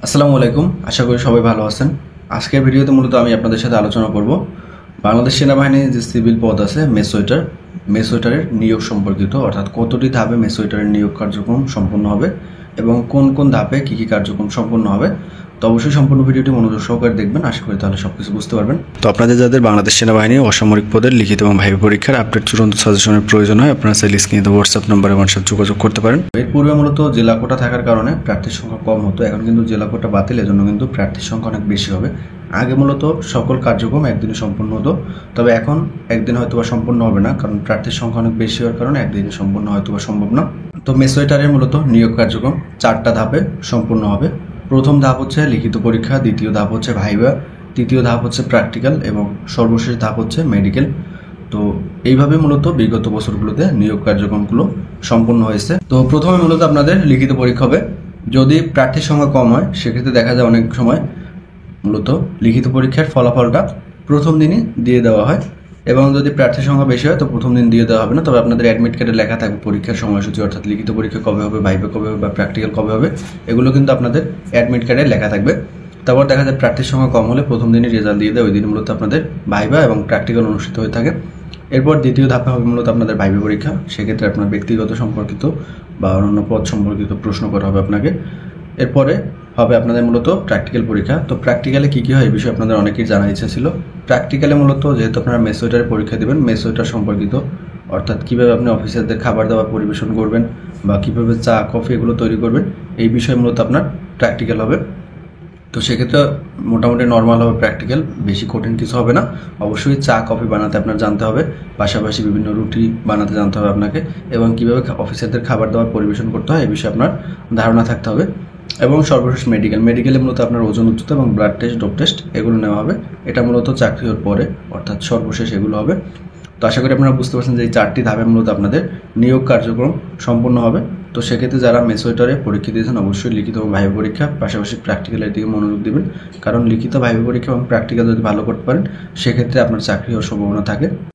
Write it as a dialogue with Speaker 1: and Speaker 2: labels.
Speaker 1: আসসালামু আলাইকুম, আশা করি সবাই ভালো আছেন। আজকের ভিডিওতে মূলত আমি আপনাদের সাথে আলোচনা করব বাংলাদেশ সেনাবাহিনীর যে সিভিল পদ আছে মেসওয়েটারের নিয়োগ সম্পর্কিত, অর্থাৎ কতটি ধাপে মেসওয়েটারের নিয়োগ কার্যক্রম সম্পন্ন হবে এবং কোন কোন ধাপে কী কী কার্যক্রম সম্পন্ন হবে। তো অবশ্যই সম্পূর্ণ ভিডিওটি মনোযোগ সহকারে দেখবেন, আশা করি তাহলে সবকিছু বুঝতে পারবেন। তো আপনাদের যাদের বাংলাদেশ সেনাবাহিনী অসামরিক পদের লিখিত এবং ভাইভা পরীক্ষার আপডেট চূড়ান্ত সাজেশনের প্রয়োজন হয়, আপনারা চাইলে স্ক্রিনে হোয়াটসঅ্যাপ নম্বরে আমার সাথে যোগাযোগ করতে পারেন। এর পূর্বে মূলত জেলা কোটা থাকার কারণে প্রার্থীর সংখ্যা কম হতো, এখন কিন্তু জেলা কোটা বাতিলের জন্য কিন্তু প্রার্থীর সংখ্যা অনেক বেশি হবে। আগে মূলত সকল কার্যক্রম একদিনে সম্পূর্ণ হতো, তবে এখন একদিন হয়তো বা সম্পূর্ণ হবে না, কারণ প্রার্থীর সংখ্যা অনেক বেশি হওয়ার কারণে একদিনে সম্পূর্ণ হয়তো বা সম্ভব না। তো মেসওয়েটারের মূলত নিয়োগ কার্যক্রম 4টা ধাপে সম্পূর্ণ হবে। প্রথম ধাপ হচ্ছে লিখিত পরীক্ষা, দ্বিতীয় ধাপ হচ্ছে ভাইভা, তৃতীয় ধাপ হচ্ছে প্র্যাকটিক্যাল এবং সর্বশেষ ধাপ হচ্ছে মেডিকেল। তো এইভাবে মূলত বিগত বছরগুলোতে নিয়োগ কার্যক্রমগুলো সম্পূর্ণ হয়েছে। তো প্রথমে মূলত আপনাদের লিখিত পরীক্ষা হবে। যদি প্রার্থীর সংখ্যা কম হয় সেক্ষেত্রে দেখা যায় অনেক সময় মূলত লিখিত পরীক্ষার ফলাফলটা প্রথম দিনই দিয়ে দেওয়া হয়, এবং যদি প্রার্থীর সংখ্যা বেশি হয় তো প্রথম দিন দিয়ে দেওয়া হবে না, তবে আপনাদের অ্যাডমিট কার্ডে লেখা থাকবে পরীক্ষার সময়সূচি, অর্থাৎ লিখিত পরীক্ষা কবে হবে, ভাইভা কবে হবে বা প্র্যাকটিক্যাল কবে হবে, এগুলো কিন্তু আপনাদের অ্যাডমিট কার্ডে লেখা থাকবে। তারপর দেখা যায় প্রার্থীর সংখ্যা কম হলে প্রথম দিনই রেজাল্ট দিয়ে দেয়, ওই দিন মূলত আপনাদের ভাইভা এবং প্র্যাকটিক্যাল অনুষ্ঠিত হয়ে থাকে। এরপর দ্বিতীয় ধাপে হবে মূলত আপনাদের ভাইভা পরীক্ষা। সেক্ষেত্রে আপনার ব্যক্তিগত সম্পর্কিত বা অন্যান্য পদ সম্পর্কিত প্রশ্ন করা হবে আপনাকে। এরপরে হবে আপনাদের মূলত প্র্যাকটিক্যাল পরীক্ষা। তো প্র্যাকটিক্যালে কী কী হয় এই বিষয়ে আপনাদের অনেকেই জানার ইচ্ছা ছিল। প্র্যাকটিক্যালে মূলত যেহেতু আপনারা মেসওয়েটারের পরীক্ষা দেবেন, মেসওয়েটার সম্পর্কিত অর্থাৎ কীভাবে আপনি অফিসারদের খাবার দাবার পরিবেশন করবেন বা কীভাবে চা কফি এগুলো তৈরি করবেন, এই বিষয়ে মূলত আপনার প্র্যাকটিক্যাল হবে। তো সেক্ষেত্রে মোটামুটি নর্মাল হবে প্র্যাকটিক্যাল, বেশি কঠিন কিছু হবে না। অবশ্যই চা কফি বানাতে আপনার জানতে হবে, পাশাপাশি বিভিন্ন রুটি বানাতে জানতে হবে আপনাকে, এবং কীভাবে অফিসারদের খাবার দাবার পরিবেশন করতে হয় এই বিষয়ে আপনার ধারণা থাকতে হবে। এবং সর্বশেষ মেডিকেলে মূলত আপনার ওজন উচ্চতা এবং ব্লাড টেস্ট, ডোপ টেস্ট এগুলো নেওয়া হবে। এটা মূলত চাকরি হওয়ার পরে, অর্থাৎ সর্বশেষ এগুলো হবে। তো আশা করি আপনারা বুঝতে পারছেন যে এই 4টি ধাপে মূলত আপনাদের নিয়োগ কার্যক্রম সম্পূর্ণ হবে। তো সেক্ষেত্রে যারা মেসওয়েটারে পরীক্ষা দিয়েছেন অবশ্যই লিখিত এবং ভাইভা পরীক্ষা পাশাপাশি প্র্যাকটিক্যালের দিকে মনোযোগ দেবেন, কারণ লিখিত ভাইভা পরীক্ষা এবং প্র্যাকটিক্যাল যদি ভালো করতে পারেন সেক্ষেত্রে আপনার চাকরি হওয়ার সম্ভাবনা থাকে।